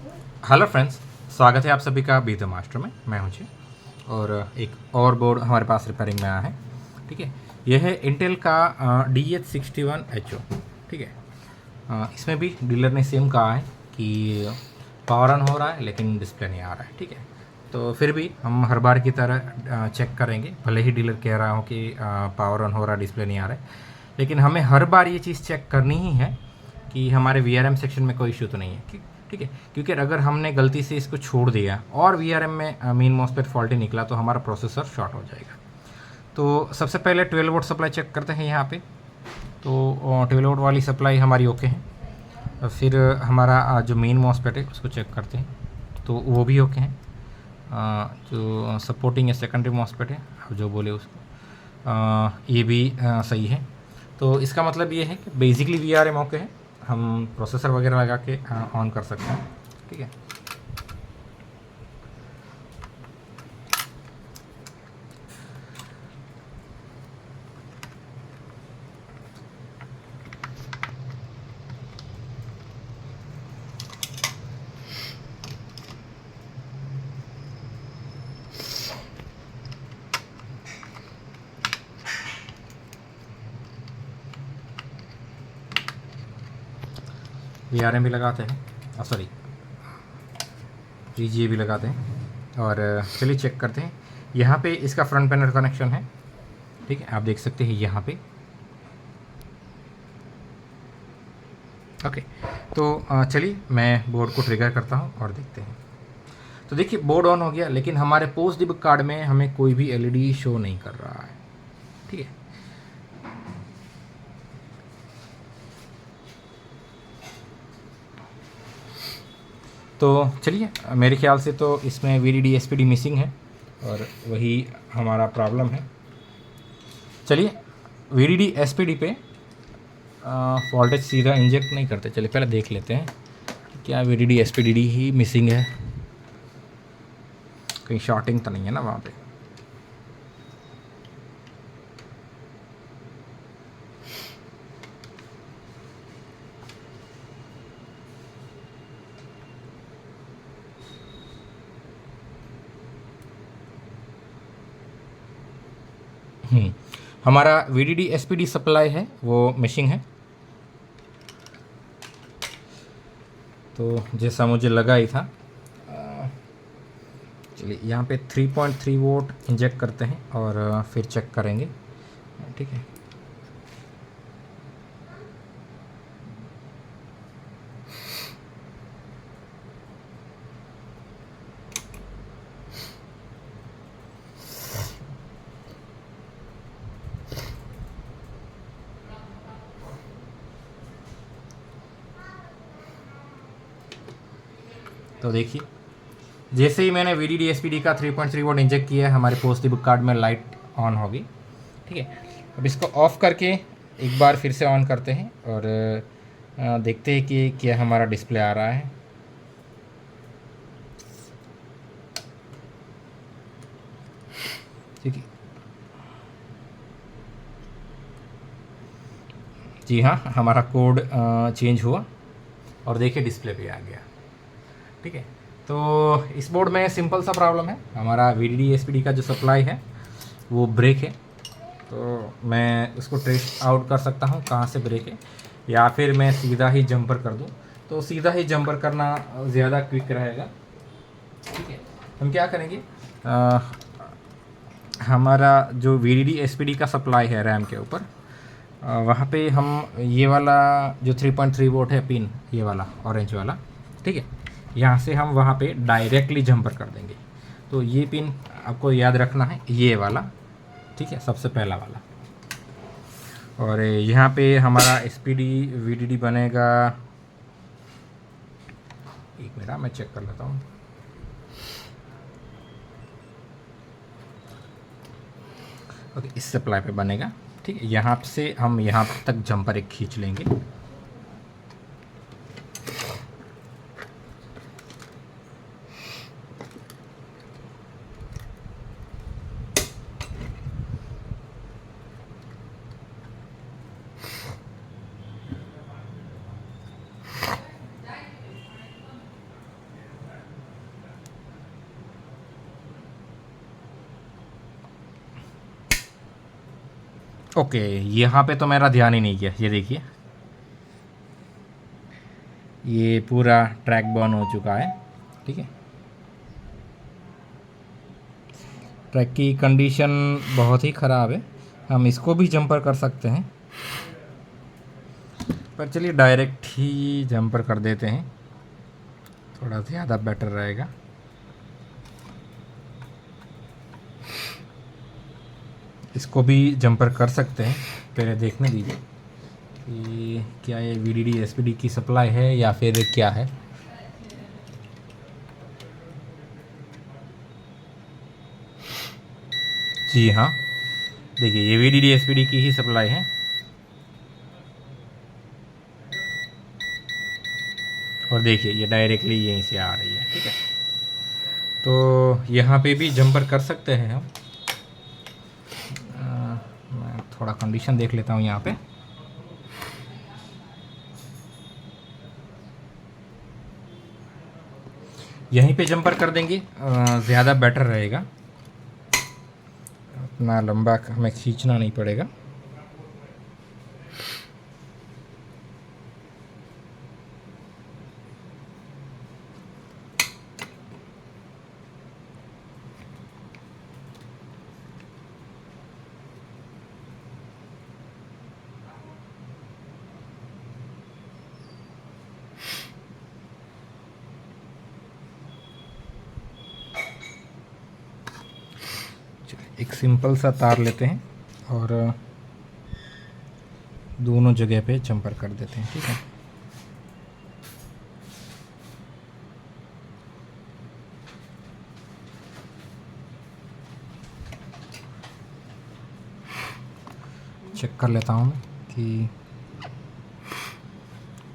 Hello friends, स्वागत है आप सभी का बी द मास्टर में। मैं हूं जी और एक और बोर्ड हमारे पास रिपेयरिंग में आया है। ठीक है, यह है इंटेल का DH61HO। ठीक है, इसमें भी डीलर ने सेम कहा है कि पावर ऑन हो रहा है लेकिन डिस्प्ले नहीं आ रहा है। ठीक है, तो फिर भी हम हर बार की तरह चेक करेंगे, भले ही डीलर कह रहा हो कि पावर ऑन हो रहा है डिस्प्ले नहीं आ रहा है, लेकिन हमें हर बार ये चीज़ चेक करनी ही है कि हमारे VRM सेक्शन में कोई इशू तो नहीं है। ठीक है, क्योंकि अगर हमने गलती से इसको छोड़ दिया और VRM में मेन मॉसफेट फॉल्टी निकला तो हमारा प्रोसेसर शॉर्ट हो जाएगा। तो सबसे पहले 12 वोल्ट सप्लाई चेक करते हैं यहाँ पे। तो 12 वोल्ट वाली सप्लाई हमारी ओके है। फिर हमारा जो मेन मॉसफेट है उसको चेक करते हैं, तो वो भी ओके है। जो सपोर्टिंग या सेकेंडरी मॉसफेट है, आप जो बोले उसको, ये भी सही है। तो इसका मतलब ये है कि बेसिकली VRM ओके है, हम प्रोसेसर वगैरह लगा के ऑन कर सकते हैं। ठीक है, VRM भी लगाते हैं, सॉरी VGA भी लगाते हैं। और चलिए चेक करते हैं। यहाँ पे इसका फ्रंट पैनल कनेक्शन है। ठीक है, आप देख सकते हैं यहाँ पे। ओके, तो चलिए मैं बोर्ड को ट्रिगर करता हूँ और देखते हैं। तो देखिए बोर्ड ऑन हो गया, लेकिन हमारे पोस्ट डिबग कार्ड में हमें कोई भी LED शो नहीं कर रहा है। ठीक है, तो चलिए, मेरे ख्याल से तो इसमें VDD SPD मिसिंग है और वही हमारा प्रॉब्लम है। चलिए VDD SPD पे वोल्टेज सीधा इंजेक्ट नहीं करते, चलिए पहले देख लेते हैं कि क्या VDD SPD ही मिसिंग है, कहीं शॉर्टिंग तो नहीं है ना वहाँ पे। हमारा VDD SPD सप्लाई है वो मिसिंग है। तो जैसा मुझे लगा ही था, चलिए यहाँ पे 3.3 वोल्ट इंजेक्ट करते हैं और फिर चेक करेंगे। ठीक है, तो देखिए जैसे ही मैंने VDD SPD का 3.3 वोल्ट इंजेक्ट किया है, हमारे पोस्ट डिबग कार्ड में लाइट ऑन होगी। ठीक है, अब इसको ऑफ़ करके एक बार फिर से ऑन करते हैं और देखते हैं कि क्या हमारा डिस्प्ले आ रहा है। ठीक है, जी हाँ, हमारा कोड चेंज हुआ और देखिए डिस्प्ले पे आ गया। ठीक है, तो इस बोर्ड में सिंपल सा प्रॉब्लम है, हमारा VDD SPD का जो सप्लाई है वो ब्रेक है। तो मैं उसको ट्रेस आउट कर सकता हूँ कहाँ से ब्रेक है, या फिर मैं सीधा ही जंपर कर दूँ। तो सीधा ही जंपर करना ज़्यादा क्विक रहेगा। ठीक है, हम क्या करेंगे, हमारा जो VDD SPD का सप्लाई है रैम के ऊपर, वहाँ पे हम ये वाला जो 3.3 वोल्ट है पिन, ये वाला ऑरेंज वाला, ठीक है, यहाँ से हम वहाँ पे डायरेक्टली जंपर कर देंगे। तो ये पिन आपको याद रखना है, ये वाला। ठीक है, सबसे पहला वाला। और यहाँ पे हमारा SPD VDD बनेगा, एक मिनट मैं चेक कर लेता हूँ। ओके, इस सप्लाई पे बनेगा। ठीक है, यहाँ से हम यहाँ तक जंपर एक खींच लेंगे। ओके, यहाँ पे तो मेरा ध्यान ही नहीं किया। ये देखिए, ये पूरा ट्रैक बर्न हो चुका है। ठीक है, ट्रैक की कंडीशन बहुत ही ख़राब है। हम इसको भी जंपर कर सकते हैं, पर चलिए डायरेक्ट ही जंपर कर देते हैं, थोड़ा ज़्यादा बेटर रहेगा। इसको भी जंपर कर सकते हैं, पहले देखने दीजिए कि क्या ये VDD SPD की सप्लाई है या फिर क्या है। जी हाँ, देखिए ये VDD SPD की ही सप्लाई है, और देखिए ये डायरेक्टली यहीं से आ रही है। ठीक है, तो यहाँ पे भी जंपर कर सकते हैं हम। मैं थोड़ा कंडीशन देख लेता हूँ यहाँ पे। यहीं पे जंपर कर देंगे, ज़्यादा बेटर रहेगा, उतना लंबा हमें खींचना नहीं पड़ेगा। एक सिंपल सा तार लेते हैं और दोनों जगह पे जंपर कर देते हैं। ठीक है, चेक कर लेता हूँ कि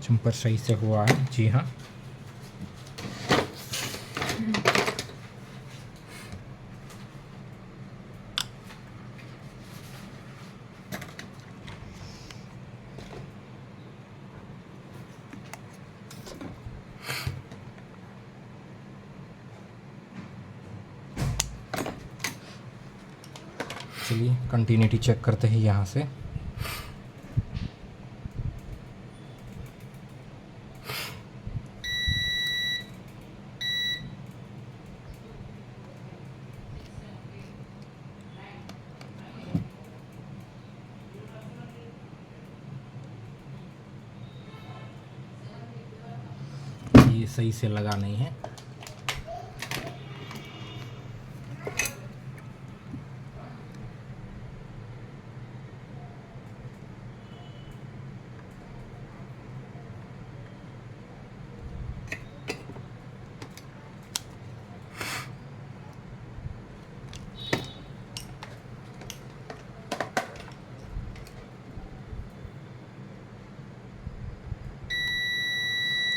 जंपर सही से हुआ है। जी हाँ, चलिए कंटिन्यूटी चेक करते हैं यहाँ से। ये सही से लगा नहीं है।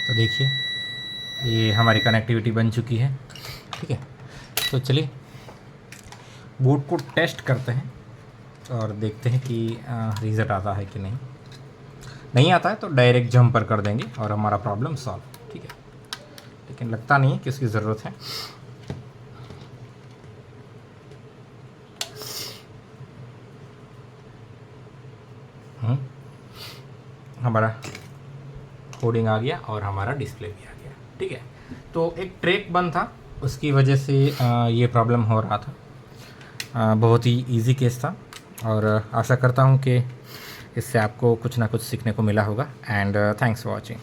तो देखिए ये हमारी कनेक्टिविटी बन चुकी है। ठीक है, तो चलिए बोर्ड को टेस्ट करते हैं और देखते हैं कि रिज़ल्ट आता है कि नहीं। नहीं आता है तो डायरेक्ट जंपर कर देंगे और हमारा प्रॉब्लम सॉल्व। ठीक है, लेकिन लगता नहीं है कि उसकी ज़रूरत है। हमारा कोडिंग आ गया और हमारा डिस्प्ले भी आ गया। ठीक है, तो एक ट्रैक बंद था, उसकी वजह से ये प्रॉब्लम हो रहा था। बहुत ही इजी केस था और आशा करता हूँ कि इससे आपको कुछ ना कुछ सीखने को मिला होगा। And thanks for watching.